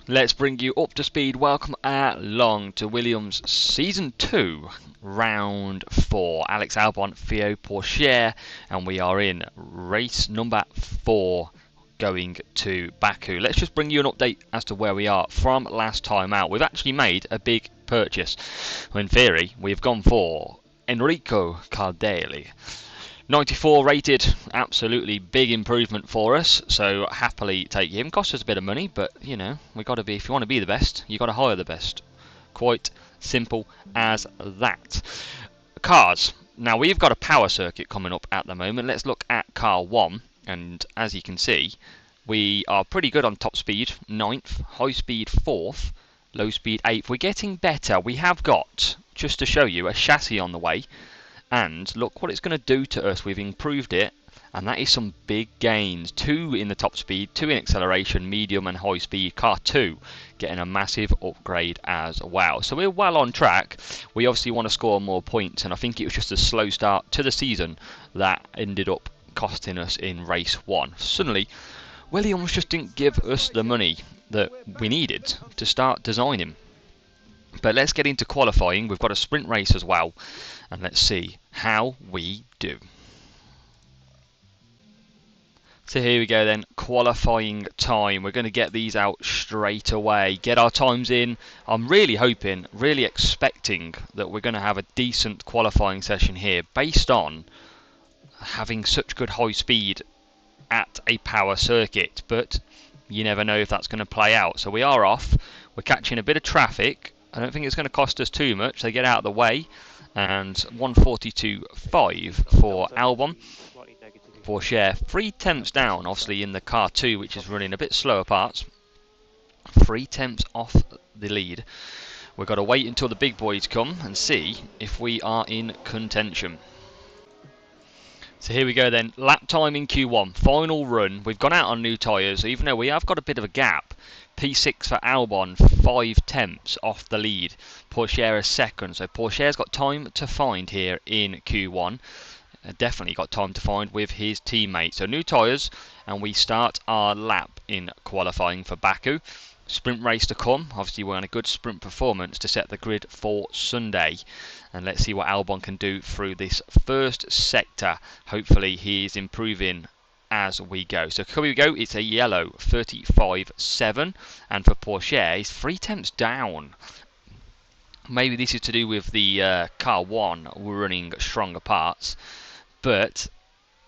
Let's bring you up to speed. Welcome along to Williams Season 2, Round 4. Alex Albon, Theo Pourchaire, and we are in race number 4 going to Baku. Let's just bring you an update as to where we are from last time out. We've actually made a big purchase. In theory, we've gone for Enrico Caldelli. 94 rated, absolutely big improvement for us, so happily take him. Cost us a bit of money, but you know, we got to be, if you want to be the best, you got to hire the best. Quite simple as that. Cars. Now we've got a power circuit coming up at the moment. Let's look at car 1, and as you can see, we are pretty good on top speed, 9th, high speed 4th, low speed 8th. We're getting better. We have got, just to show you, a chassis on the way. And look what it's going to do to us. We've improved it, and that is some big gains. 2 in the top speed, 2 in acceleration, medium and high speed. Car 2 getting a massive upgrade as well. So we're well on track. We obviously want to score more points, and I think it was just a slow start to the season that ended up costing us in race 1. Suddenly, Williams just didn't give us the money that we needed to start designing. But let's get into qualifying. We've got a sprint race as well, and let's see how we do. So here we go then, qualifying time. We're going to get these out straight away, get our times in. I'm really hoping, really expecting that we're going to have a decent qualifying session here based on having such good high speed at a power circuit, but you never know if that's going to play out. So we are off, we're catching a bit of traffic. I don't think it's going to cost us too much. They get out of the way, and 142.5 for Albon. Pourchaire 3 tenths down, obviously in the car 2, which is running a bit slower parts. 3 tenths off the lead. We've got to wait until the big boys come and see if we are in contention. So here we go then, lap time in Q1, final run. We've gone out on new tyres, even though we have got a bit of a gap. P6 for Albon, 5 tenths off the lead. Pourchaire is second, so Pourchaire's got time to find here in Q1. Definitely got time to find with his teammate. So new tyres, and we start our lap in qualifying for Baku. Sprint race to come. Obviously we're on a good sprint performance to set the grid for Sunday. And let's see what Albon can do through this first sector. Hopefully he is improving as we go. So here we go, it's a yellow 35.7, and for Pourchaire he's 3 tenths down. Maybe this is to do with the car 1 running stronger parts, but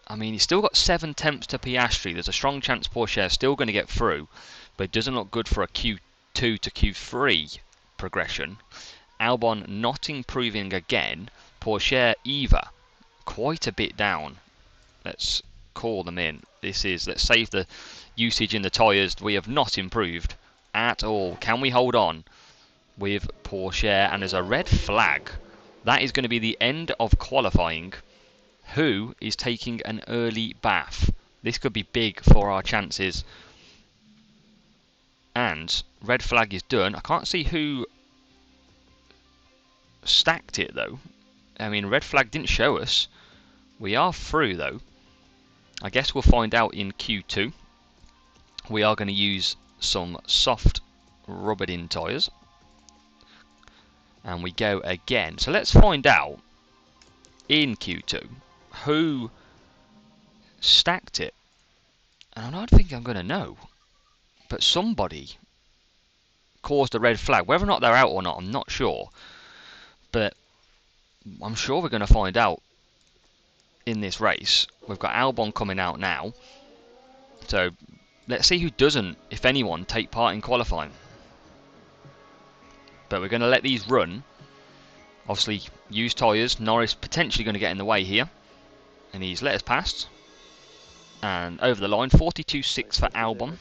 I mean he's still got 7 tenths to Piastri. There's a strong chance Pourchaire's still going to get through, but it doesn't look good for a Q2 to Q3 progression. Albon not improving again. Pourchaire either quite a bit down. Let's call them in. Let's save the usage in the tyres. We have not improved at all. Can we hold on with Pourchaire? And there's a red flag. That is going to be the end of qualifying. Who is taking an early bath? This could be big for our chances. And red flag is done. I can't see who stacked it though. I mean, red flag didn't show us. We are through though. I guess we'll find out in Q2. We are going to use some soft rubbered in tyres. And we go again. So let's find out in Q2 who stacked it. And I don't think I'm going to know. But somebody caused a red flag. Whether or not they're out or not, I'm not sure. But I'm sure we're going to find out in this race. We've got Albon coming out now. So let's see who doesn't, if anyone, take part in qualifying. But we're going to let these run. Obviously, used tyres. Norris potentially going to get in the way here. And he's let us past. And over the line, 42.6 for Albon.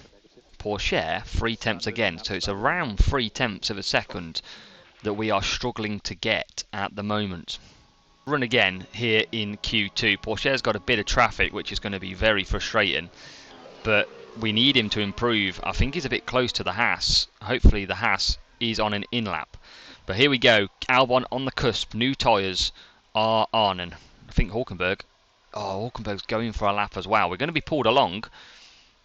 Pourchaire, 3 tenths again. So it's around 3 tenths of a second that we are struggling to get at the moment. Run again here in Q2. Pourchaire's got a bit of traffic, which is going to be very frustrating. But we need him to improve. I think he's a bit close to the Haas. Hopefully the Haas is on an in-lap. But here we go. Albon on the cusp. New tyres are on. And I think Hulkenberg's going for a lap as well. We're going to be pulled along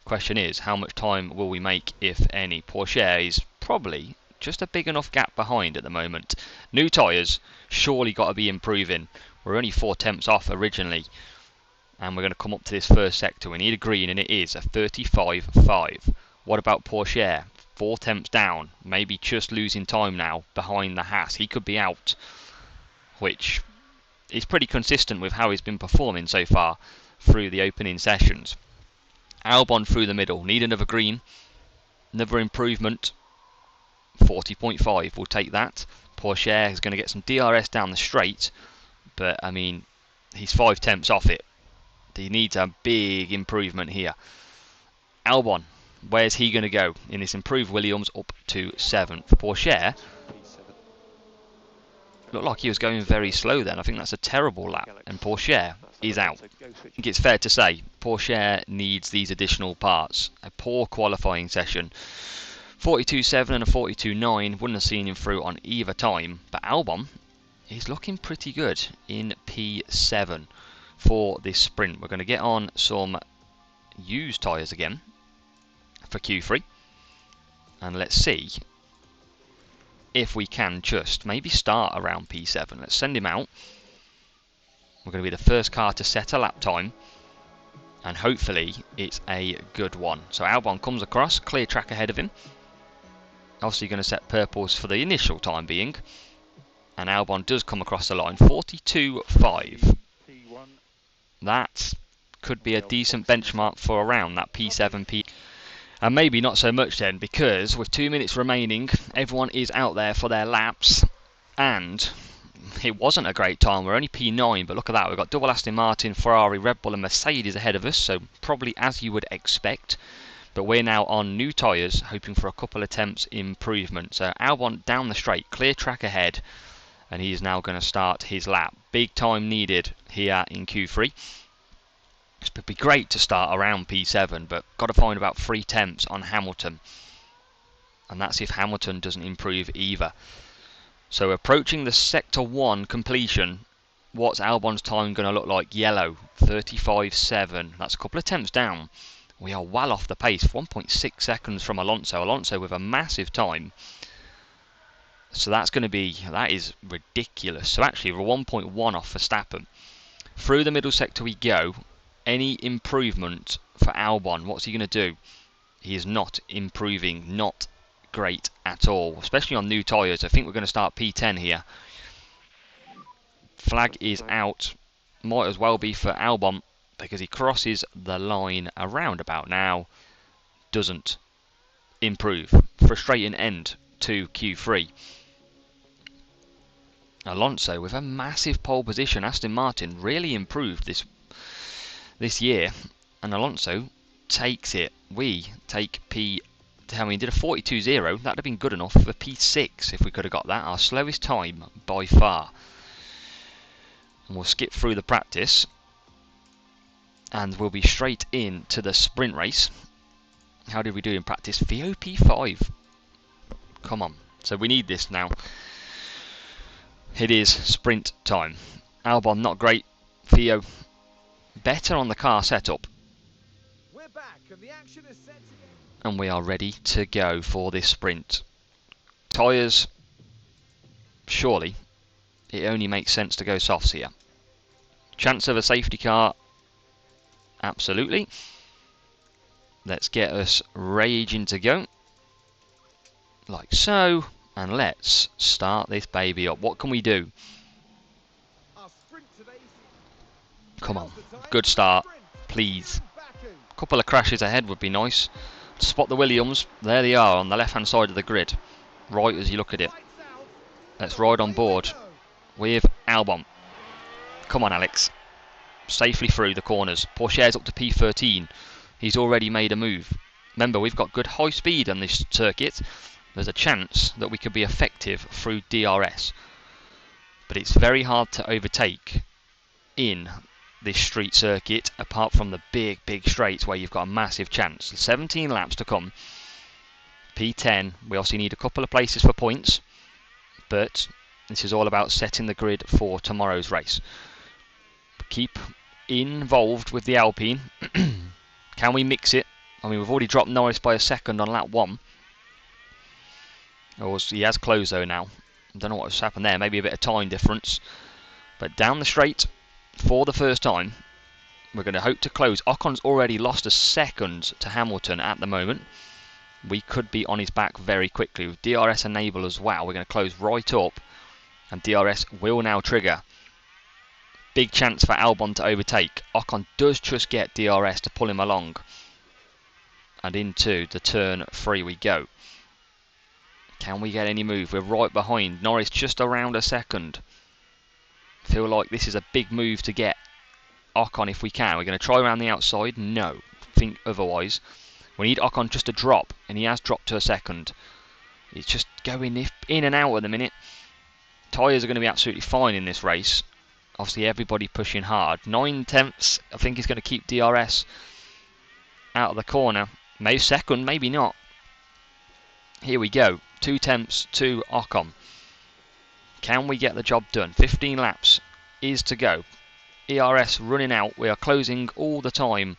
Question is, how much time will we make, if any? Pourchaire is probably just a big enough gap behind at the moment. New tyres, surely got to be improving. We're only 4 tenths off originally, and we're going to come up to this first sector. We need a green, and it is a 35.5. What about Pourchaire? 4 tenths down, maybe just losing time now behind the Haas. He could be out, which is pretty consistent with how he's been performing so far through the opening sessions. Albon through the middle, need another green, another improvement. 40.5, we'll take that. Pourchaire is going to get some DRS down the straight, but I mean, he's 5 tenths off it. He needs a big improvement here. Albon, where's he going to go in this improved Williams up to 7th? Pourchaire looked like he was going very slow then. I think that's a terrible lap, and Pourchaire is out. I think it's fair to say Pourchaire needs these additional parts. A poor qualifying session. 42.7 and a 42.9, wouldn't have seen him through on either time, but Albon is looking pretty good in P7 for this sprint. We're going to get on some used tyres again for Q3, and let's see if we can just maybe start around P7. Let's send him out. We're going to be the first car to set a lap time, and hopefully it's a good one. So Albon comes across, clear track ahead of him. Obviously going to set purples for the initial time being, and Albon does come across the line. 42.5. That could be a decent benchmark for around that P7, P. And maybe not so much then, because with 2 minutes remaining, everyone is out there for their laps, and it wasn't a great time. We're only P9, but look at that. We've got double Aston Martin, Ferrari, Red Bull and Mercedes ahead of us, so probably as you would expect. But we're now on new tyres, hoping for a couple attempts improvement. So Albon down the straight, clear track ahead, and he is now going to start his lap. Big time needed here in Q3. It would be great to start around P7, but got to find about 3 tenths on Hamilton, and that's if Hamilton doesn't improve either. So approaching the Sector 1 completion, what's Albon's time going to look like? Yellow, 35.7. That's a couple of tenths down. We are well off the pace, 1.6 seconds from Alonso. Alonso with a massive time. So that's going to be, that is ridiculous. So actually we're 1.1 off Verstappen. Through the middle sector we go. Any improvement for Albon? What's he going to do? He is not improving, not great at all, especially on new tyres. I think we're going to start P10 here. Flag is out. Might as well be for Albon, because he crosses the line around about now. Doesn't improve. Frustrating end to Q3. Alonso with a massive pole position. Aston Martin really improved this year, and Alonso takes it. We take P. I mean, did a 42.0. That'd have been good enough for P6 if we could have got that. Our slowest time by far. And we'll skip through the practice, and we'll be straight into the sprint race. How did we do in practice? VOP5. Come on. So we need this now. It is sprint time. Albon not great. Theo better on the car setup. We're back, and the action is set again. And we are ready to go for this sprint. Tyres, surely it only makes sense to go softs here. Chance of a safety car, absolutely. Let's get us raging to go, like so, and let's start this baby up. What can we do? Come on, good start, please. A couple of crashes ahead would be nice. Spot the Williams, there they are on the left hand side of the grid, right as you look at it. Let's ride on board with Albon. Come on Alex, safely through the corners. Pourchaire's up to P13, he's already made a move. Remember, we've got good high speed on this circuit. There's a chance that we could be effective through DRS, but it's very hard to overtake in this street circuit, apart from the big straights where you've got a massive chance. 17 laps to come. P10, we also need a couple of places for points, but this is all about setting the grid for tomorrow's race. Keep involved with the Alpine. Can we mix it? I mean, we've already dropped Norris by a second on lap 1. Or he has closed though now. I don't know what's happened there. Maybe a bit of time difference. But down the straight for the first time, we're going to hope to close. Ocon's already lost a second to Hamilton at the moment. We could be on his back very quickly. With DRS enable as well, we're going to close right up. And DRS will now trigger. Big chance for Albon to overtake. Ocon does just get DRS to pull him along. And into the turn 3 we go. Can we get any move? We're right behind. Norris just around a second. Feel like this is a big move to get Ocon if we can. We're going to try around the outside. No. Think otherwise. We need Ocon just to drop. And he has dropped to a second. He's just going in and out at the minute. Tyres are going to be absolutely fine in this race. Obviously everybody pushing hard. 9/10. I think he's going to keep DRS out of the corner. Maybe second, maybe not. Here we go. 2/10 to Ocon. Can we get the job done? 15 laps is to go. ERS running out. We are closing all the time.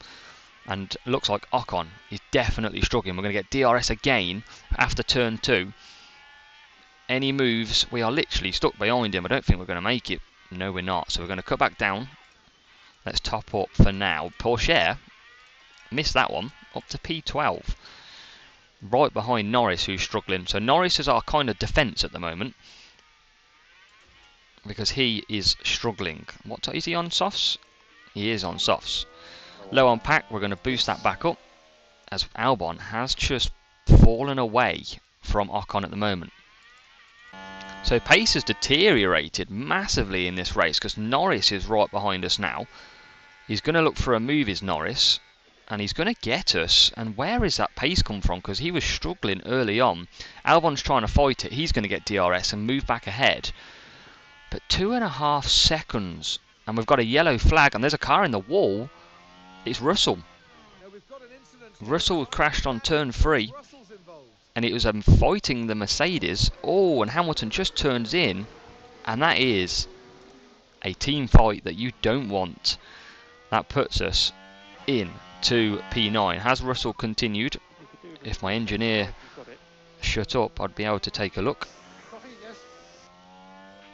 And looks like Ocon is definitely struggling. We're going to get DRS again after turn 2. Any moves? We are literally stuck behind him. I don't think we're going to make it. No, we're not. So we're going to cut back down. Let's top up for now. Porsche missed that one. Up to P12. Right behind Norris, who's struggling. So Norris is our kind of defence at the moment. Because he is struggling. What is he on softs? He is on softs. Low on pack. We're going to boost that back up. As Albon has just fallen away from Ocon at the moment. So pace has deteriorated massively in this race because Norris is right behind us now. He's going to look for a move, is Norris, and he's going to get us. And where is that pace come from? Because he was struggling early on. Albon's trying to fight it. He's going to get DRS and move back ahead. But 2.5 seconds, and we've got a yellow flag, and there's a car in the wall. It's Russell. Russell crashed on turn 3. And it was fighting the Mercedes. Oh, and Hamilton just turns in. And that is a team fight that you don't want. That puts us in to P9. Has Russell continued? If my engineer shut up, I'd be able to take a look.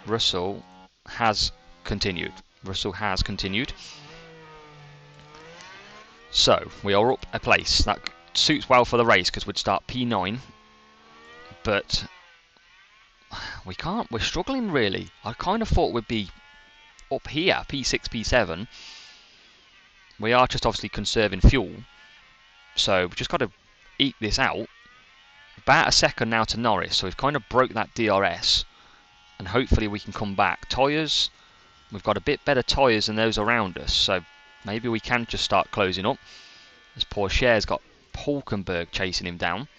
Russell has continued. Russell has continued. So, we are up a place. That suits well for the race because we'd start P9. But we can't. We're struggling really. I kind of thought we'd be up here, P6, P7. We are just obviously conserving fuel. So we've just got to eke this out. About a second now to Norris. So we've kind of broke that DRS. And hopefully we can come back. Tyres. We've got a bit better tyres than those around us. So maybe we can just start closing up. As Porsche's got Hulkenberg chasing him down.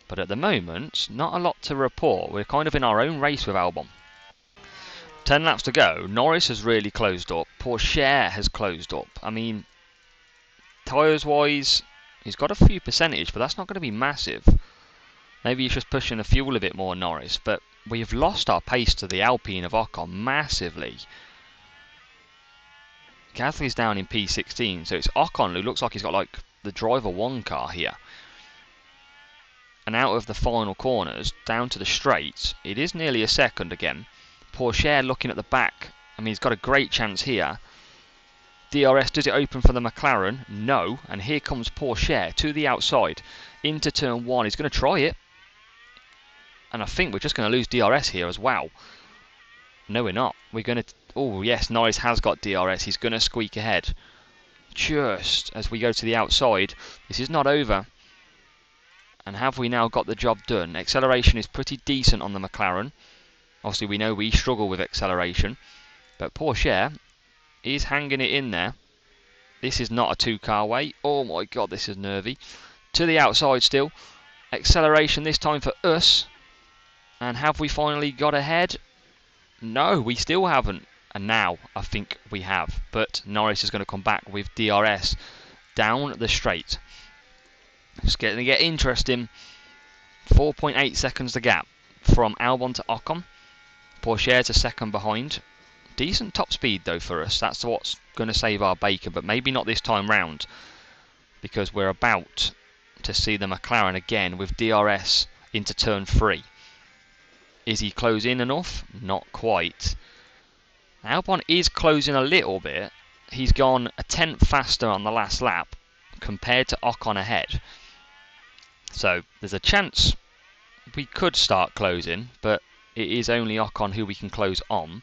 But at the moment, not a lot to report. We're kind of in our own race with Albon. 10 laps to go. Norris has really closed up. Porsche has closed up. I mean, tyres-wise, he's got a few percentage, but that's not going to be massive. Maybe he's just pushing the fuel a bit more, Norris. But we've lost our pace to the Alpine of Ocon massively. Gasly's down in P16, so it's Ocon who looks like he's got like the driver 1 car here. And out of the final corners, down to the straights, it is nearly a second again. Porsche looking at the back. I mean, he's got a great chance here. DRS, does it open for the McLaren? No. And here comes Porsche to the outside. Into turn 1. He's going to try it. And I think we're just going to lose DRS here as well. No, we're not. We're going to... Oh, yes, Norris has got DRS. He's going to squeak ahead. Just as we go to the outside. This is not over. And have we now got the job done? Acceleration is pretty decent on the McLaren. Obviously we know we struggle with acceleration. But Porsche is hanging it in there. This is not a 2-car wait. Oh my god, this is nervy. To the outside still. Acceleration this time for us. And have we finally got ahead? No, we still haven't. And now I think we have. But Norris is going to come back with DRS down the straight. It's going to get interesting. 4.8 seconds the gap from Albon to Ocon. Porsche's a second behind. Decent top speed though for us. That's what's going to save our bacon, but maybe not this time round. Because we're about to see the McLaren again with DRS into turn 3. Is he closing enough? Not quite. Albon is closing a little bit. He's gone a tenth faster on the last lap compared to Ocon ahead. So there's a chance we could start closing, but it is only Ocon who we can close on.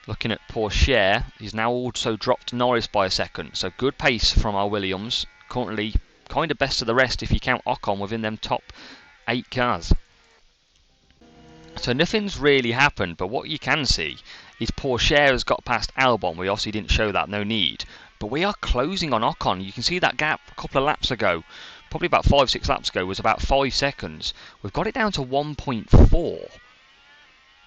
Looking at Porsche, he's now also dropped Norris by a second. So good pace from our Williams. Currently kind of best of the rest if you count Ocon within them top 8 cars. So nothing's really happened, but what you can see is Porsche has got past Albon. We obviously didn't show that, no need. But we are closing on Ocon. You can see that gap a couple of laps ago, probably about 5-6 laps ago, was about 5 seconds. We've got it down to 1.4.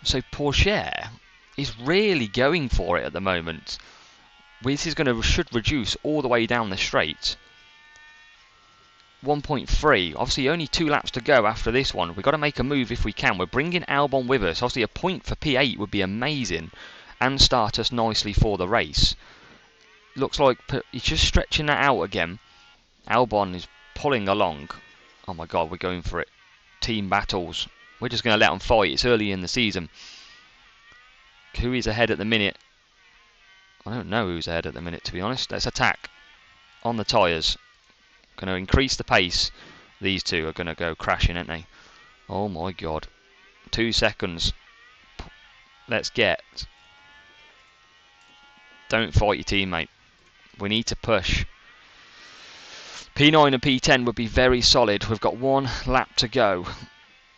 So Porsche is really going for it at the moment. This is should reduce all the way down the straight. 1.3, obviously only 2 laps to go after this one. We've got to make a move if we can. We're bringing Albon with us. Obviously a point for P8 would be amazing and start us nicely for the race. Looks like he's just stretching that out again. Albon is pulling along. Oh my god, we're going for it. Team battles. We're just going to let them fight. It's early in the season. Who is ahead at the minute? I don't know who's ahead at the minute, to be honest. Let's attack on the tyres. Going to increase the pace. These two are going to go crashing, aren't they? Oh my god. 2 seconds. Let's get. Don't fight your teammate. We need to push. P9 and P10 would be very solid. We've got 1 lap to go.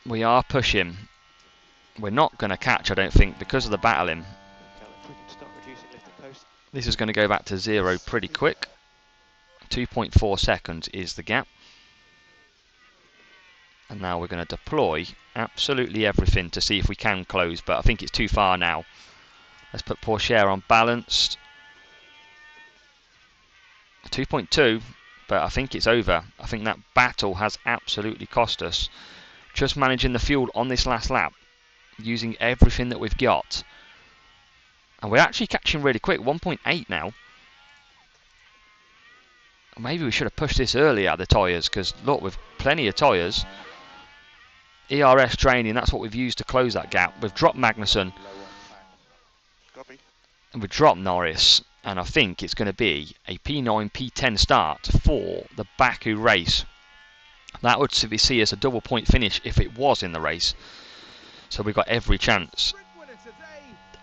We are pushing. We're not going to catch, I don't think, because of the battling. This is going to go back to 0 pretty quick. 2.4 seconds is the gap. And now we're going to deploy absolutely everything to see if we can close, but I think it's too far now. Let's put Porsche on balanced. 2.2, but I think it's over. I think that battle has absolutely cost us. Just managing the fuel on this last lap, using everything that we've got. And we're actually catching really quick, 1.8 now. Maybe we should have pushed this earlier, the tyres, because look, we've plenty of tyres. ERS training, that's what we've used to close that gap. We've dropped Magnussen. And we've dropped Norris. And I think it's going to be a P9, P10 start for the Baku race. That would see us a double point finish if it was in the race. So we've got every chance.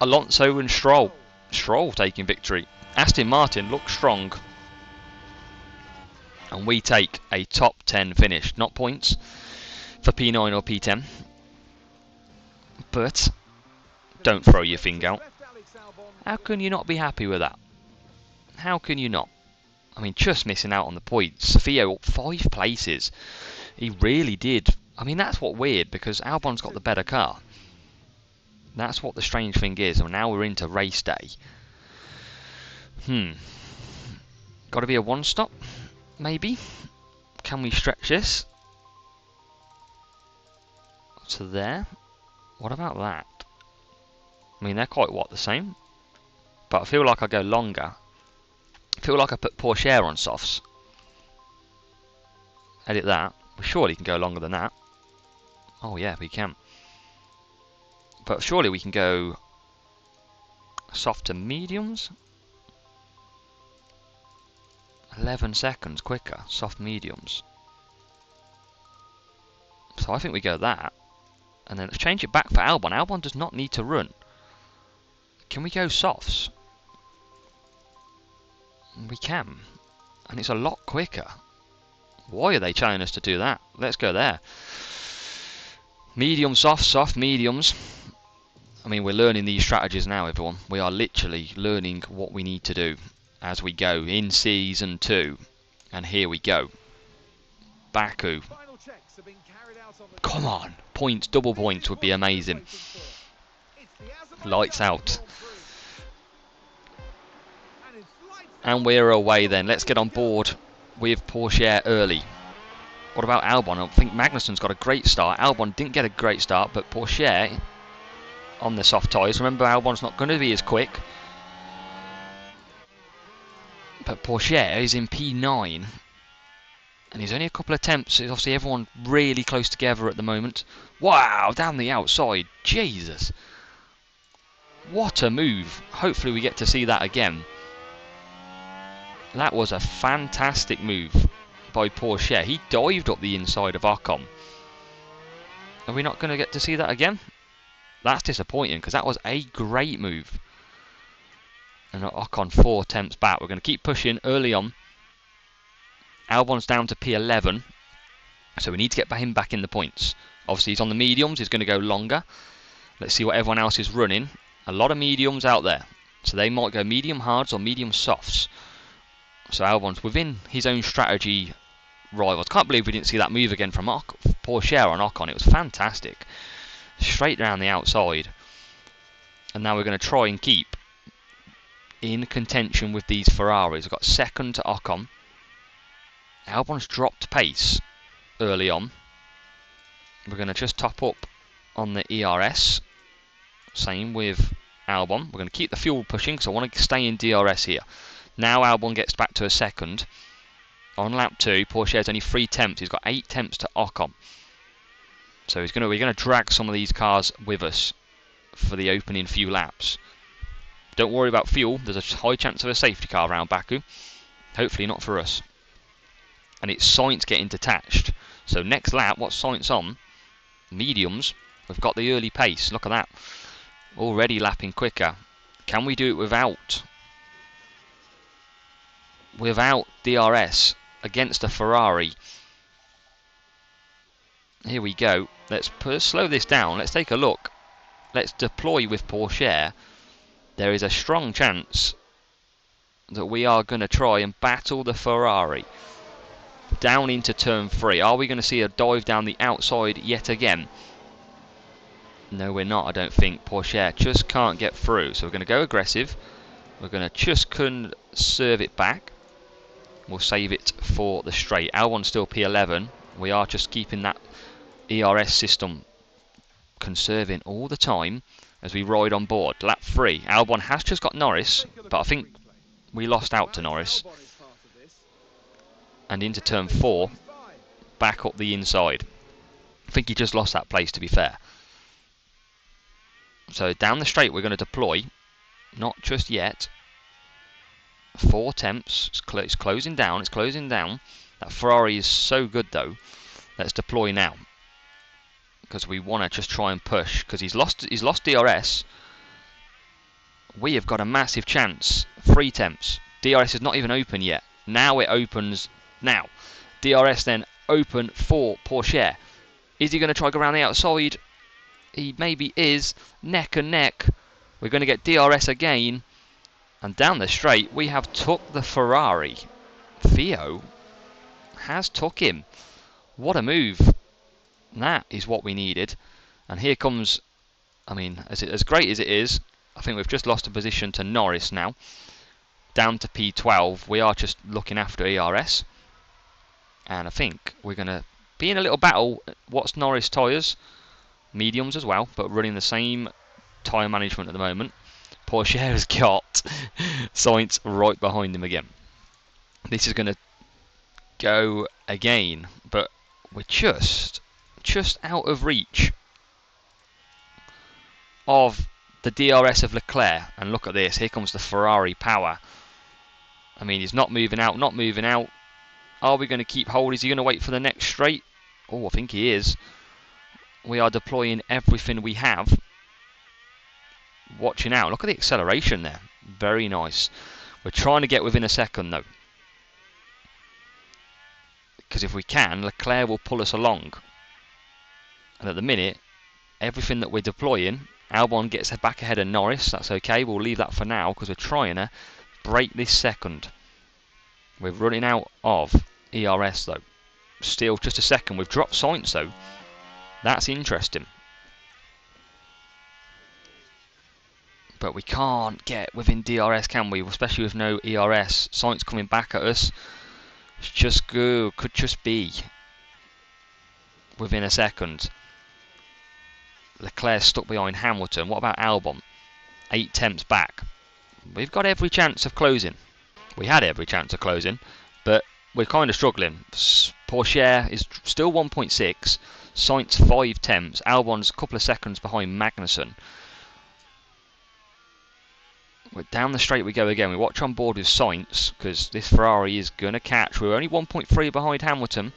Alonso and Stroll. Stroll taking victory. Aston Martin looks strong. And we take a top 10 finish. Not points for P9 or P10. But don't throw your finger out. How can you not be happy with that? How can you not? I mean, just missing out on the points. Sofia up 5 places. He really did. I mean, that's what weird, because Albon's got the better car. That's what the strange thing is. And now we're into race day. Got to be a 1-stop, maybe. Can we stretch this to there? What about that? I mean, they're quite the same. But I feel like I go longer. I feel like I put Porsche on softs. Edit that. We surely can go longer than that. Oh yeah, we can. But surely we can go soft to mediums. 11 seconds quicker, soft mediums. So I think we go that. And then let's change it back for Albon. Albon does not need to run. Can we go softs? We can. And it's a lot quicker. Why are they telling us to do that? Let's go there. Medium, soft, soft, mediums. I mean, we're learning these strategies now, everyone. We are literally learning what we need to do as we go in Season 2. And here we go. Baku. Come on. Points, double points would be amazing. Lights out. And we're away then. Let's get on board with Porsche early. What about Albon? I think Magnussen's got a great start. Albon didn't get a great start, but Porsche on the soft tyres. Remember, Albon's not going to be as quick. But Porsche is in P9. And he's only a couple of attempts. It's obviously everyone really close together at the moment. Wow, down the outside. Jesus. What a move. Hopefully we get to see that again. That was a fantastic move by Porsche. He dived up the inside of Ocon. Are we not going to get to see that again? That's disappointing because that was a great move. And Ocon 4 attempts back. We're going to keep pushing early on. Albon's down to P11. So we need to get him back in the points. Obviously he's on the mediums. He's going to go longer. Let's see what everyone else is running. A lot of mediums out there. So they might go medium hards or medium softs. So Albon's within his own strategy rivals. Can't believe we didn't see that move again from Porsche on Ocon. It was fantastic. Straight down the outside. And now we're going to try and keep in contention with these Ferraris. We've got second to Ocon. Albon's dropped pace early on. We're going to just top up on the ERS. Same with Albon. We're going to keep the fuel pushing because I want to stay in DRS here. Now Albon gets back to a second. On lap 2, Porsche has only 3 temps. He's got 8 temps to Ocon. So we're going to drag some of these cars with us for the opening few laps. Don't worry about fuel. There's a high chance of a safety car around Baku. Hopefully not for us. And it's Sainz getting detached. So next lap, what's Sainz on? Mediums. We've got the early pace. Look at that. Already lapping quicker. Can we do it without DRS against a Ferrari? Here we go. Let's slow this down. Let's take a look. Let's deploy with Porsche. There is a strong chance that we are going to try and battle the Ferrari down into turn 3. Are we going to see a dive down the outside yet again? No, we're not, I don't think. Porsche just can't get through. So we're going to go aggressive. We're going to just conserve it back. We'll save it for the straight. Albon's still P11. We are just keeping that ERS system conserving all the time as we ride on board. Lap 3. Albon has just got Norris, but I think we lost out to Norris. And into turn 4, back up the inside. I think he just lost that place, to be fair. So down the straight we're going to deploy. Not just yet. 4 temps. It's closing down. It's closing down. That Ferrari is so good though. Let's deploy now. Because we want to just try and push. Because he's lost DRS. We have got a massive chance. 3 temps. DRS is not even open yet. Now it opens. Now. DRS then open for Porsche. Is he going to try to go around the outside? He maybe is. Neck and neck. We're going to get DRS again. And down the straight we have took the Ferrari. Theo has took him. What a move. That is what we needed. And here comes, I mean, as great as it is, I think we've just lost a position to Norris now. Down to P12. We are just looking after ERS. And I think we're going to be in a little battle. What's Norris tyres? Mediums as well, but running the same tyre management at the moment. Porsche has got Sainz right behind him again. This is going to go again, but we're just out of reach of the DRS of Leclerc. And look at this, here comes the Ferrari power. I mean, he's not moving out, not moving out. Are we going to keep hold? Is he going to wait for the next straight? Oh, I think he is. We are deploying everything we have. Watching out. Look at the acceleration there. Very nice. We're trying to get within a second though. Because if we can, Leclerc will pull us along. And at the minute, everything that we're deploying, Albon gets back ahead of Norris. That's okay. We'll leave that for now because we're trying to break this second. We're running out of ERS though. Still just a second. We've dropped Sainz though. That's interesting. But we can't get within DRS, can we? Especially with no ERS. Sainz coming back at us. It's just good. Could just be within a second. Leclerc stuck behind Hamilton. What about Albon? 8 temps back. We've got every chance of closing. We had every chance of closing, but we're kind of struggling. Pourchaire is still 1.6, Sainz 5 tenths, Albon's a couple of seconds behind Magnussen. Down the straight we go again. We watch on board with Sainz because this Ferrari is going to catch. We're only 1.3 behind Hamilton.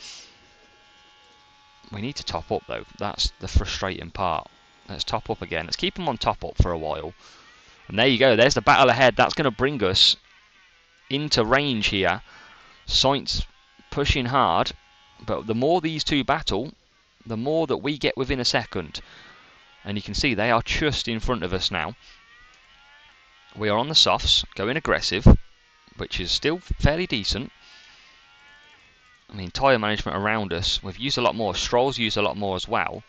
We need to top up though. That's the frustrating part. Let's top up again. Let's keep them on top up for a while. And there you go. There's the battle ahead. That's going to bring us into range here. Sainz pushing hard. But the more these two battle, the more that we get within a second. And you can see they are just in front of us now. We are on the softs, going aggressive, which is still fairly decent. I mean, tyre management around us, we've used a lot more. Stroll's used a lot more as well.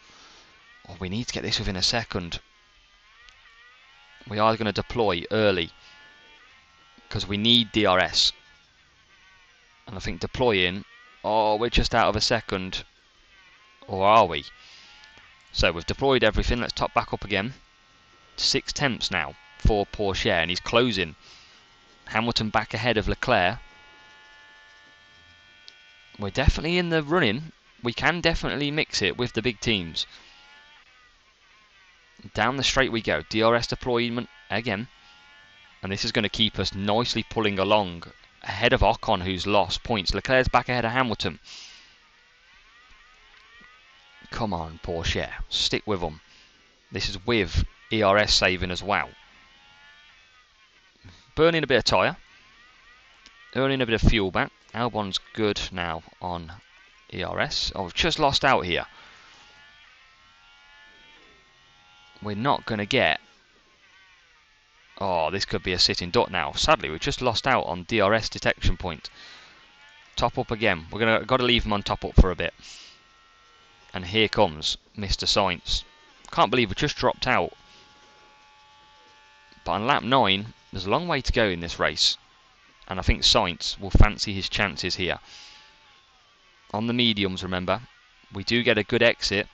Oh, we need to get this within a second. We are going to deploy early because we need DRS. And I think deploying, oh, we're just out of a second. Or are we? So we've deployed everything. Let's top back up again. 6 tenths now for Pourchaire, and he's closing. Hamilton back ahead of Leclerc. We're definitely in the running. We can definitely mix it with the big teams. Down the straight we go. DRS deployment again. And this is going to keep us nicely pulling along ahead of Ocon, who's lost points. Leclerc's back ahead of Hamilton. Come on, Pourchaire. Stick with them. This is with ERS saving as well. Burning a bit of tyre. Earning a bit of fuel back. Albon's good now on ERS. Oh, we've just lost out here. We're not going to get... Oh, this could be a sitting duck now. Sadly, we've just lost out on DRS detection point. Top up again. We're got to leave him on top up for a bit. And here comes Mr. Sainz. Can't believe we just dropped out. But on lap 9, there's a long way to go in this race. And I think Sainz will fancy his chances here. On the mediums, remember, we do get a good exit.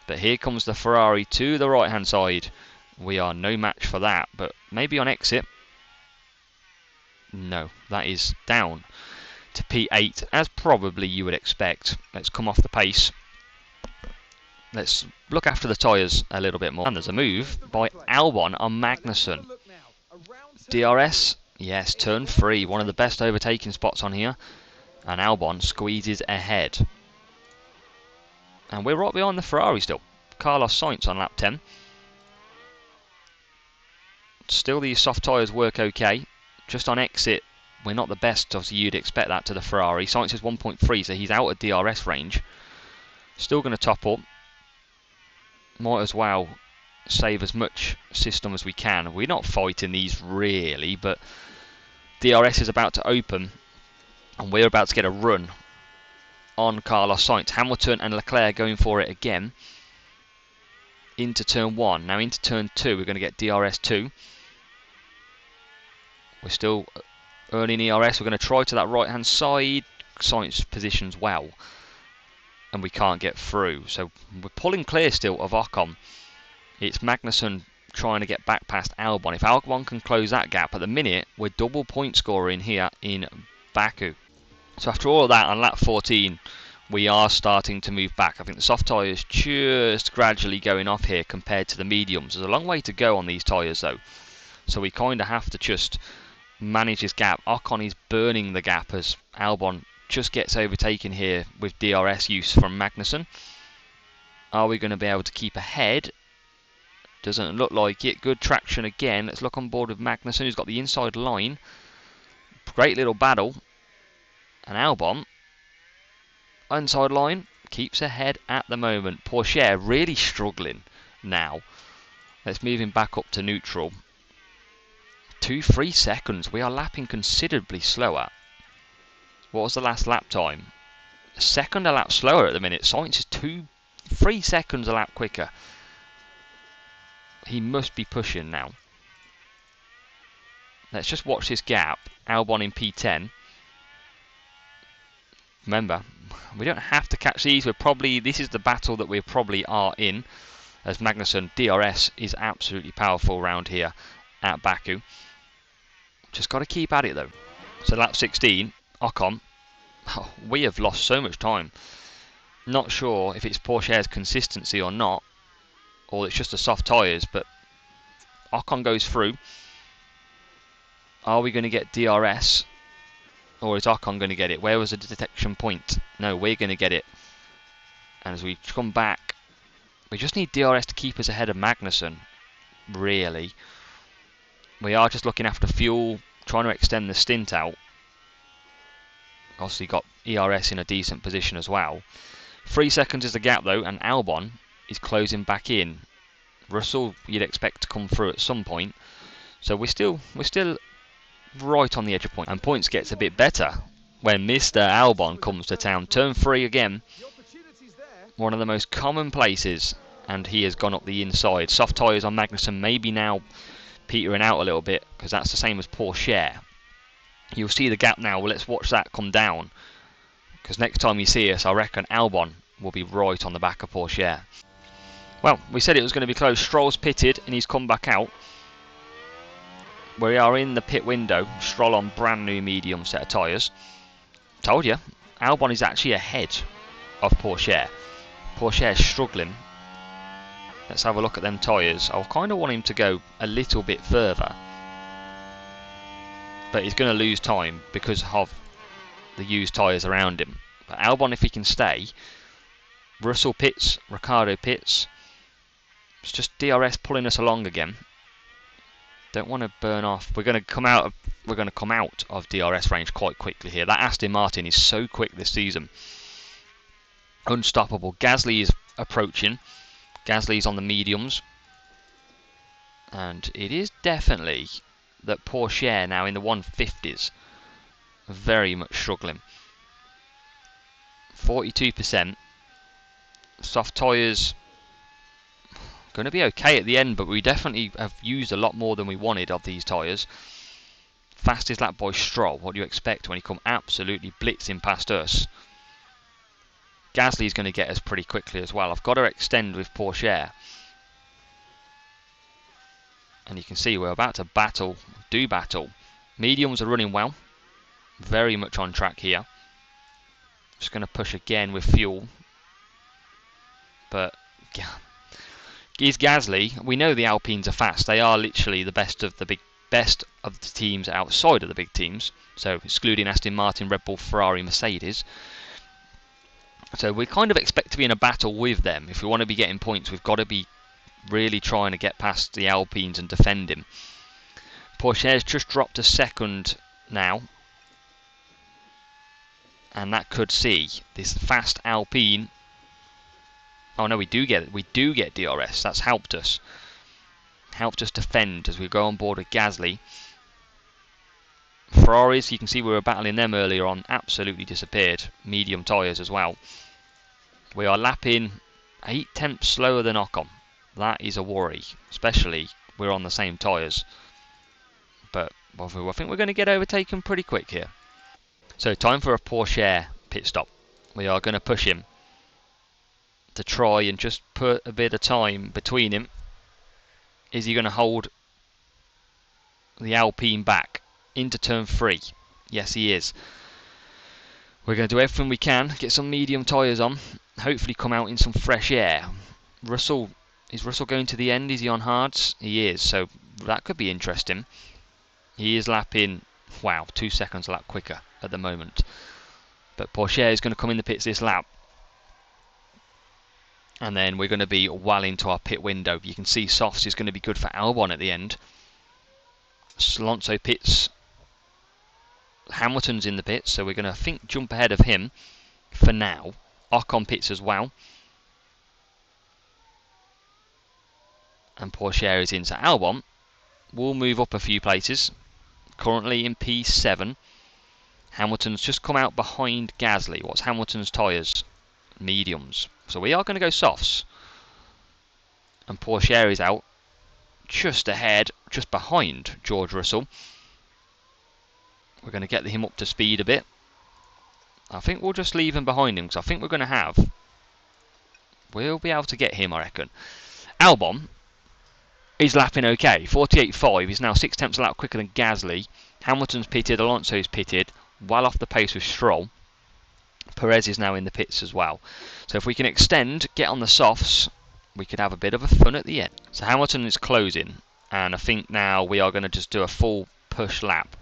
But here comes the Ferrari to the right-hand side. We are no match for that. But maybe on exit. No, that is down to P8, as probably you would expect. Let's come off the pace. Let's look after the tyres a little bit more. And there's a move by Albon on Magnussen. DRS, yes, turn 3. One of the best overtaking spots on here. And Albon squeezes ahead. And we're right behind the Ferrari still. Carlos Sainz on lap 10. Still these soft tyres work okay. Just on exit, we're not the best. Obviously you'd expect that to the Ferrari. Sainz is 1.3, so he's out of DRS range. Still going to top up. Might as well save as much system as we can. We're not fighting these really, but DRS is about to open and we're about to get a run on Carlos Sainz. Hamilton and Leclerc going for it again into turn 1. Now into turn 2 we're going to get DRS 2. We're still earning ERS. We're going to try to that right hand side. Sainz positions well and we can't get through, so we're pulling clear still of Ocon. It's Magnussen trying to get back past Albon. If Albon can close that gap, at the minute we're double point scoring here in Baku. So after all of that, on lap 14 we are starting to move back. I think the soft tyres just gradually going off here compared to the mediums. There's a long way to go on these tyres though, so we kind of have to just manage this gap. Ocon is burning the gap as Albon just gets overtaken here with DRS use from Magnussen. Are we going to be able to keep ahead? Doesn't look like it. Good traction again. Let's look on board with Magnussen, who's got the inside line. Great little battle. And Albon, inside line, keeps ahead at the moment. Pourchaire really struggling now. Let's move him back up to neutral. 2-3 seconds. We are lapping considerably slower. What was the last lap time? A second a lap slower at the minute. Sainz is 2-3 seconds a lap quicker. He must be pushing now. Let's just watch this gap. Albon in P10. Remember, we don't have to catch these. This is the battle that we probably are in. As Magnussen, DRS is absolutely powerful around here at Baku. Just got to keep at it though. So lap 16, Ocon Oh, we have lost so much time. Not sure if it's Porsche's consistency or not, or it's just the soft tyres, but Ocon goes through. Are we going to get DRS, or is Ocon going to get it? Where was the detection point? No, we're going to get it. And as we come back, we just need DRS to keep us ahead of Magnussen, really. We are just looking after fuel, trying to extend the stint out. Obviously got ERS in a decent position as well. 3 seconds is the gap though, and Albon is closing back in. Russell you'd expect to come through at some point. So we're still right on the edge of point. And points gets a bit better when Mr. Albon comes to town. Turn 3 again. One of the most common places, and he has gone up the inside. Soft tyres on Magnussen, maybe now petering out a little bit, because that's the same as Porsche. You'll see the gap now. Well, let's watch that come down, because next time you see us, I reckon Albon will be right on the back of Porsche. Well, we said it was going to be close. Stroll's pitted and he's come back out. We are in the pit window. Stroll on brand new medium set of tyres. Told you, Albon is actually ahead of Porsche. Porsche is struggling. Let's have a look at them tyres. I kind of want him to go a little bit further, but he's going to lose time because of the used tyres around him. But Albon, if he can stay, Russell pits, Ricciardo pits. It's just DRS pulling us along again. Don't want to burn off. We're going to come out of DRS range quite quickly here. That Aston Martin is so quick this season. Unstoppable. Gasly is approaching. Gasly's on the mediums. And it is definitely that Porsche now in the 150s very much struggling. 42%. Soft tyres going to be okay at the end, but we definitely have used a lot more than we wanted of these tyres. Fastest lap by Stroll. What do you expect when he come absolutely blitzing past us? Gasly's going to get us pretty quickly as well. I've got to extend with Porsche. And you can see we're about to battle. Mediums are running well. Very much on track here. Just going to push again with fuel. But is Gasly, we know the Alpines are fast. They are literally the best of the teams outside of the big teams. So excluding Aston Martin, Red Bull, Ferrari, Mercedes. So we kind of expect to be in a battle with them. If we want to be getting points, we've got to be really trying to get past the Alpines and defend him. Porsche's just dropped a second now. And that could see this fast Alpine. Oh no, we do get DRS. That's helped us. Helped us defend as we go on board with Gasly. Ferraris, you can see we were battling them earlier on. Absolutely disappeared. Medium tyres as well. We are lapping 8 tenths slower than Ocon. That is a worry. Especially we're on the same tyres. But I think we're going to get overtaken pretty quick here. So time for a Porsche pit stop. We are going to push him to try and just put a bit of time between him. Is he going to hold the Alpine back into turn 3? Yes, he is. We're going to do everything we can, get some medium tyres on, hopefully come out in some fresh air. Is Russell going to the end? Is he on hards? He is, so that could be interesting. He is lapping, wow, 2 seconds a lap quicker at the moment. But Porsche is going to come in the pits this lap. And then we're going to be well into our pit window. You can see softs is going to be good for Albon at the end. Alonso pits. Hamilton's in the pits, so we're going to, I think, jump ahead of him for now. Ocon pits as well. And Porsche is in. So Albon will move up a few places. Currently in P7. Hamilton's just come out behind Gasly. What's Hamilton's tyres? Mediums. So we are going to go softs. And Porsche is out just ahead, just behind George Russell. We're going to get him up to speed a bit. I think we'll just leave him behind him because I think we'll be able to get him, I reckon. Albon is lapping okay. 48.5. He's now 6 tenths a lap quicker than Gasly. Hamilton's pitted, Alonso's pitted. Well off the pace with Stroll. Perez is now in the pits as well. So if we can extend, get on the softs, we could have a bit of a fun at the end. So Hamilton is closing, and I think now we are going to just do a full push lap.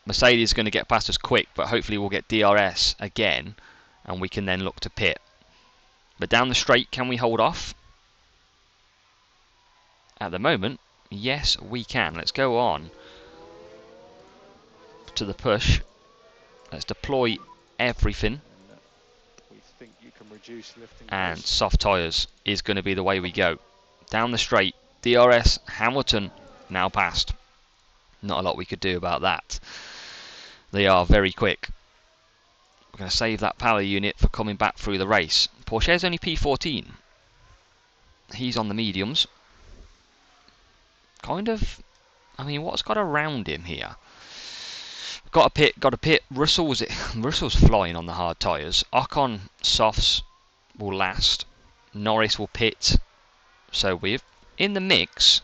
Mercedes is going to get past us quick, but hopefully we'll get DRS again, and we can then look to pit. But down the straight, can we hold off? At the moment, yes we can. Let's go on to the push. Let's deploy everything. We think you can reduce lifting And costs. soft tyres is going to be the way we go. Down the straight, DRS, Hamilton, now passed. Not a lot we could do about that. They are very quick. We're going to save that power unit for coming back through the race. Porsche's only P14. He's on the mediums. Kind of, I mean, what's got around him here? Got a pit. Russell's flying on the hard tyres. Ocon softs will last. Norris will pit. So we're in the mix.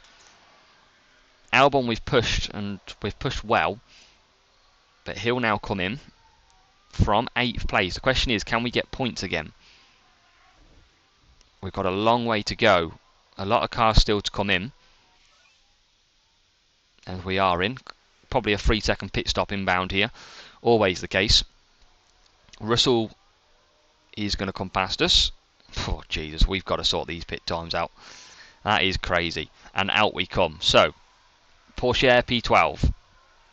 Albon we've pushed, and we've pushed well. But he'll now come in from 8th place. The question is, can we get points again? We've got a long way to go. A lot of cars still to come in. And we are in. Probably a 3-second pit stop inbound here. Always the case. Russell is going to come past us. Oh, Jesus, we've got to sort these pit times out. That is crazy. And out we come. So, Porsche P12.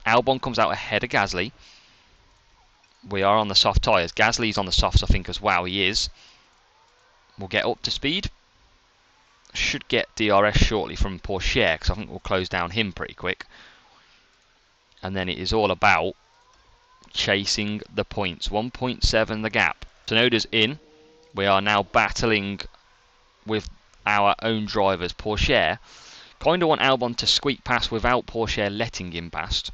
Albon comes out ahead of Gasly. We are on the soft tyres. Gasly's on the softs, I think, as well. He is. We'll get up to speed. Should get DRS shortly from Porsche, because I think we'll close down him pretty quick. And then it is all about chasing the points. 1.7 the gap. Tsunoda's in. We are now battling with our own drivers. Porsche kind of want Albon to squeak past without Porsche letting him past,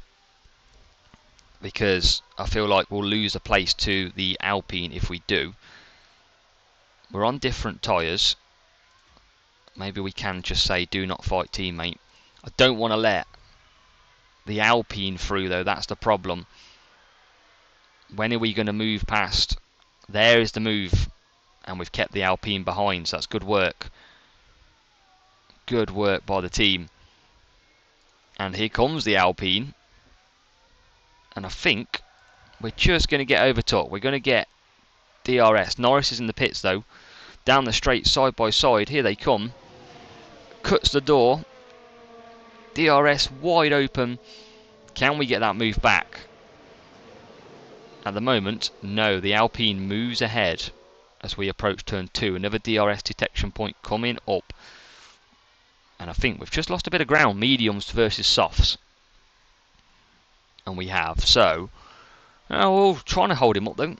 because I feel like we'll lose a place to the Alpine if we do. We're on different tyres. Maybe we can just say do not fight teammate. I don't want to let the Alpine through though, that's the problem. When are we going to move past? There is the move, and we've kept the Alpine behind, so that's good work. Good work by the team. And here comes the Alpine. And I think we're just going to get overtook. We're going to get DRS. Norris is in the pits though. Down the straight, side by side. Here they come. Cuts the door. DRS wide open. Can we get that move back? At the moment, no. The Alpine moves ahead as we approach turn 2. Another DRS detection point coming up. And I think we've just lost a bit of ground. Mediums versus softs. And we have. So, we're trying to hold him up though.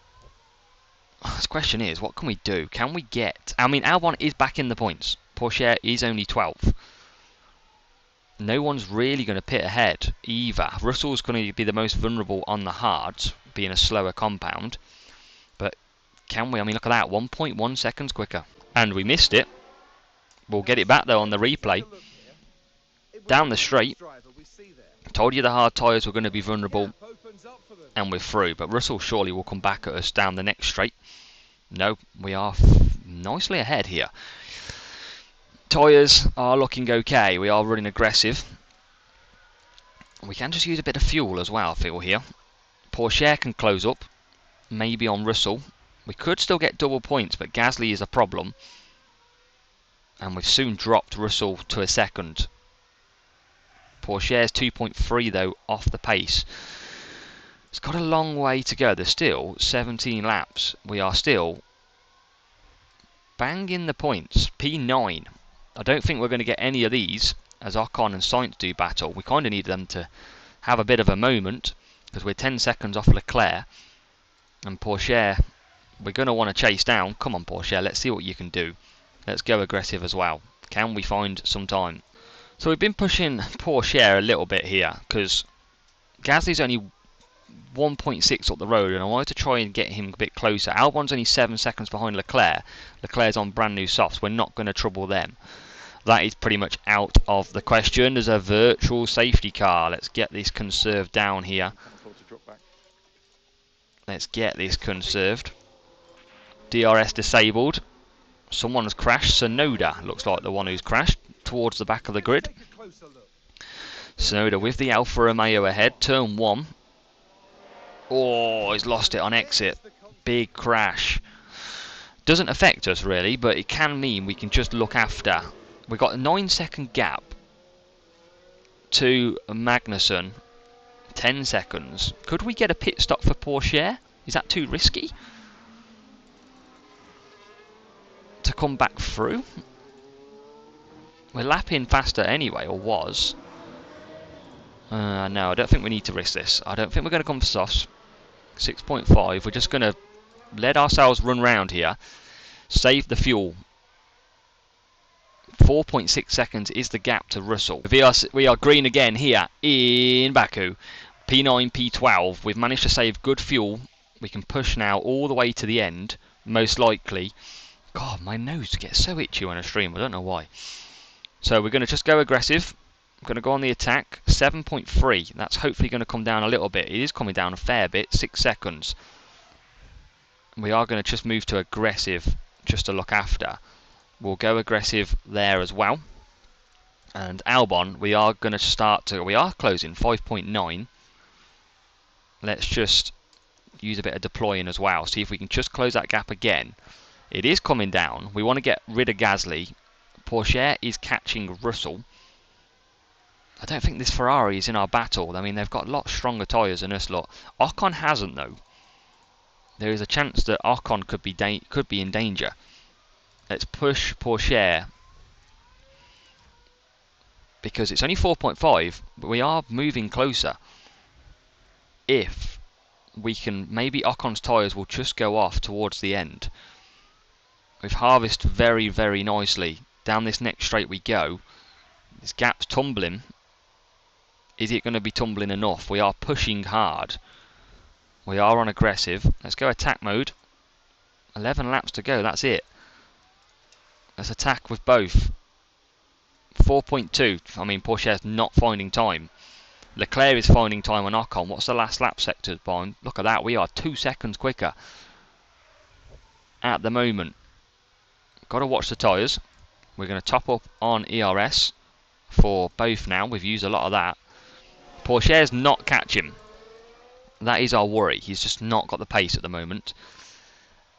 The question is, what can we do? Can we get... I mean, Albon is back in the points. Porsche is only 12th. No one's really going to pit ahead either. Russell's going to be the most vulnerable on the hards, being a slower compound. But can we? I mean, look at that. 1.1 seconds quicker. And we missed it. We'll get it back though on the replay. Down the straight. Told you the hard tyres were going to be vulnerable. And we're through. But Russell surely will come back at us down the next straight. No, we are nicely ahead here. Tyres are looking okay. We are running aggressive. We can just use a bit of fuel as well, I feel here. Porsche can close up. Maybe on Russell. We could still get double points, but Gasly is a problem. And we've soon dropped Russell to a second. Porsche's 2.3 though, off the pace. It's got a long way to go. There's still 17 laps. We are still banging the points. P9. I don't think we're going to get any of these as Ocon and Sainz do battle. We kind of need them to have a bit of a moment, because we're 10 seconds off Leclerc. And Porsche, we're going to want to chase down. Come on Porsche, let's see what you can do. Let's go aggressive as well. Can we find some time? So we've been pushing Porsche a little bit here, because Gasly's only 1.6 up the road, and I wanted to try and get him a bit closer. Albon's only 7 seconds behind Leclerc. Leclerc's on brand new softs. We're not going to trouble them. That is pretty much out of the question. There's a virtual safety car. Let's get this conserved down here. Let's get this conserved. DRS disabled. Someone's crashed. Sonoda looks like the one who's crashed towards the back of the grid. Sonoda with the Alfa Romeo ahead. Turn 1. Oh, he's lost it on exit. Big crash. Doesn't affect us really, but it can mean we can just look after. We've got a 9-second gap to Magnussen. 10 seconds. Could we get a pit stop for Porsche? Is that too risky to come back through? We're lapping faster anyway, or was. No, I don't think we need to risk this. I don't think we're going to come for softs. 6.5. We're just going to let ourselves run round here. Save the fuel. 4.6 seconds is the gap to Russell. We are green again here in Baku. P9, P12. We've managed to save good fuel. We can push now all the way to the end, most likely. God, my nose gets so itchy when I stream. I don't know why. So we're going to just go aggressive. I'm going to go on the attack. 7.3. That's hopefully going to come down a little bit. It is coming down a fair bit. 6 seconds. We are going to just move to aggressive just to look after. We'll go aggressive there as well. And Albon, we are going to start to... We are closing 5.9. Let's just use a bit of deploying as well. See if we can just close that gap again. It is coming down. We want to get rid of Gasly. Porsche is catching Russell. I don't think this Ferrari is in our battle. I mean, they've got a lot stronger tyres than us lot. Ocon hasn't, though. There is a chance that Ocon could be in danger. Let's push Porsche. Because it's only 4.5, but we are moving closer. If we can, maybe Ocon's tyres will just go off towards the end. We've harvested very, very nicely. Down this next straight we go. This gap's tumbling. Is it going to be tumbling enough? We are pushing hard. We are on aggressive. Let's go attack mode. 11 laps to go, that's it. Let's attack with both. 4.2. I mean, Porsche's not finding time. Leclerc is finding time on Ocon. What's the last lap sector by? Look at that. We are 2 seconds quicker at the moment. Got to watch the tyres. We're going to top up on ERS for both now. We've used a lot of that. Porsche's not catching. That is our worry. He's just not got the pace at the moment.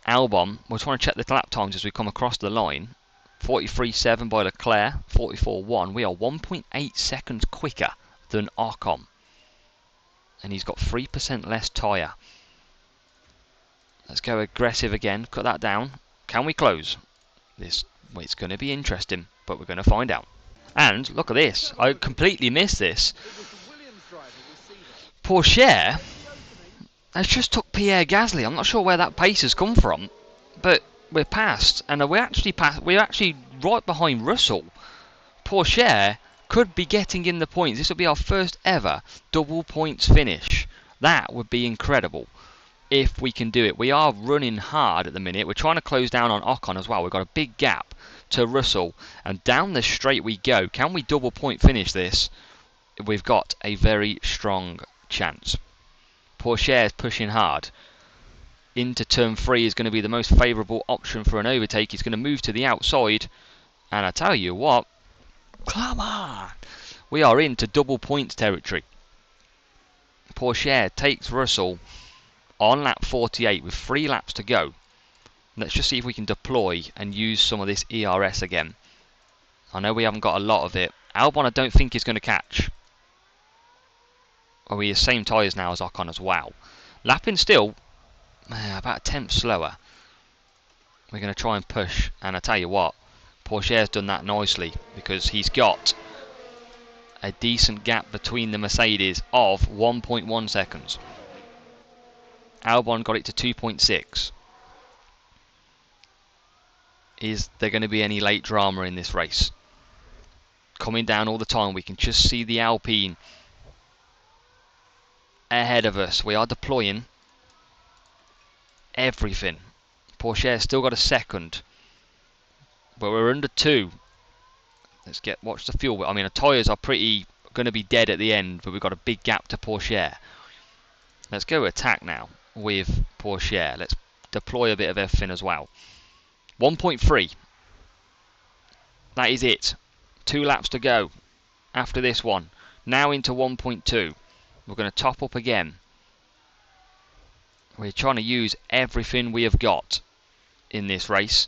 Albon, we're trying to check the lap times as we come across the line. 43.7 by Leclerc, 44.1. We are 1.8 seconds quicker than Ocon. And he's got 3% less tyre. Let's go aggressive again. Cut that down. Can we close? It's going to be interesting, but we're going to find out. And look at this. I completely missed this. Porsche has just took Pierre Gasly. I'm not sure where that pace has come from, but we're past, and we're actually right behind Russell. Porsche could be getting in the points. This will be our first ever double points finish. That would be incredible if we can do it. We are running hard at the minute. We're trying to close down on Ocon as well. We've got a big gap to Russell, and down the straight we go. Can we double point finish this? We've got a very strong chance. Porsche is pushing hard. Into turn 3 is going to be the most favourable option for an overtake. He's going to move to the outside. And I tell you what, come on! We are into double points territory. Porsche takes Russell on lap 48 with 3 laps to go. Let's just see if we can deploy and use some of this ERS again. I know we haven't got a lot of it. Albon I don't think is going to catch. Well, we have the same tyres now as Ocon as well. Lapping still about a tenth slower. We're going to try and push, and I tell you what, Porsche's done that nicely because he's got a decent gap between the Mercedes of 1.1 seconds. Albon got it to 2.6. Is there going to be any late drama in this race? Coming down all the time, we can just see the Alpine ahead of us. We are deploying everything. Porsche's still got a second, but we're under 2. Let's watch the fuel. I mean, the tyres are pretty going to be dead at the end, but we've got a big gap to Porsche. Let's go attack now with Porsche. Let's deploy a bit of everything as well. 1.3. That is it. 2 laps to go after this one. Now into 1.2. We're going to top up again. We're trying to use everything we have got in this race.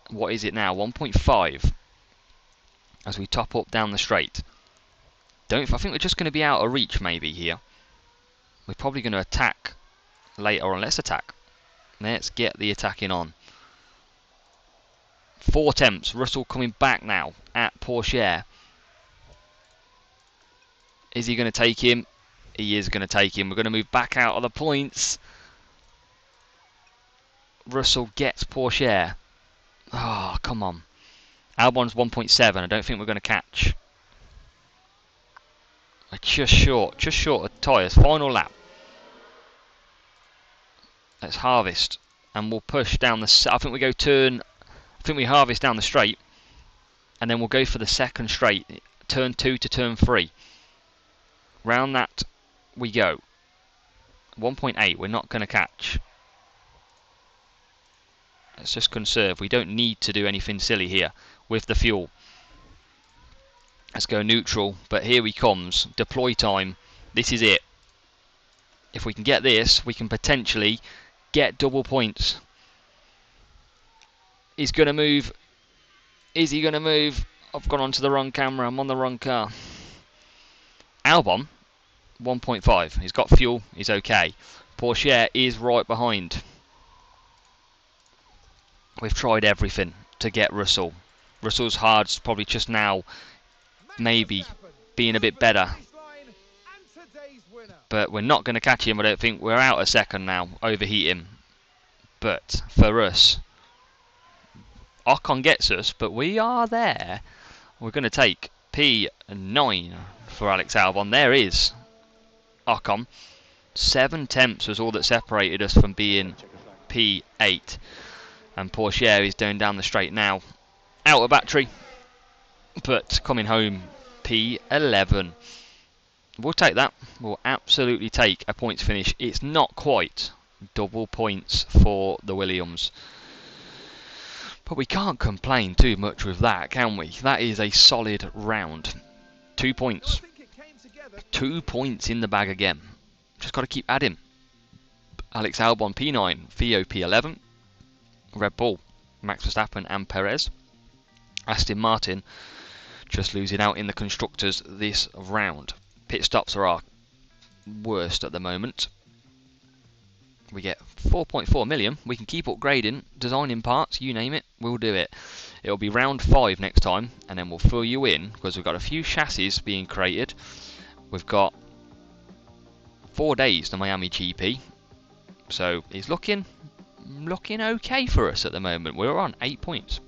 What is it now? 1.5 as we top up down the straight. I think we're just going to be out of reach maybe here. We're probably going to attack later on. Let's attack. Let's get the attacking on. 4 attempts. Russell coming back now at Porsche. Is he going to take him? He is going to take him. We're going to move back out of the points. Russell gets Porsche. Oh, come on. Albon's 1.7. I don't think we're going to catch. We're just short of tyres. Final lap. Let's harvest. And we'll push down the... I think we go turn... I think we harvest down the straight. And then we'll go for the second straight. Turn 2 to turn 3. Round that we go. 1.8. We're not going to catch. Let's just conserve. We don't need to do anything silly here with the fuel. Let's go neutral. But here he comes. Deploy time. This is it. If we can get this, we can potentially get double points. He's going to move. Is he going to move? I've gone onto the wrong camera. I'm on the wrong car. Albon, 1.5. He's got fuel. He's okay. Porsche is right behind. We've tried everything to get Russell. Russell's hard's probably just now maybe being a bit better. But we're not going to catch him. I don't think. We're out a second now. Overheat him. But for us, Ocon gets us, but we are there. We're going to take P9 for Alex Albon. There is Ocon. 7 tenths was all that separated us from being P8. And Porsche is going down the straight now. Out of battery. But coming home P11. We'll take that. We'll absolutely take a points finish. It's not quite double points for the Williams. But we can't complain too much with that, can we? That is a solid round. 2 points. 2 points in the bag again. Just got to keep adding. Alex Albon P9, Theo P11. Red Bull, Max Verstappen and Perez. Aston Martin just losing out in the constructors this round. Pit stops are our worst at the moment. We get 4.4 million. We can keep upgrading, designing parts, you name it, we'll do it. It'll be round 5 next time, and then we'll fill you in, because we've got a few chassis being created. We've got 4 days to Miami GP, so it's looking okay for us at the moment. We're on 8 points.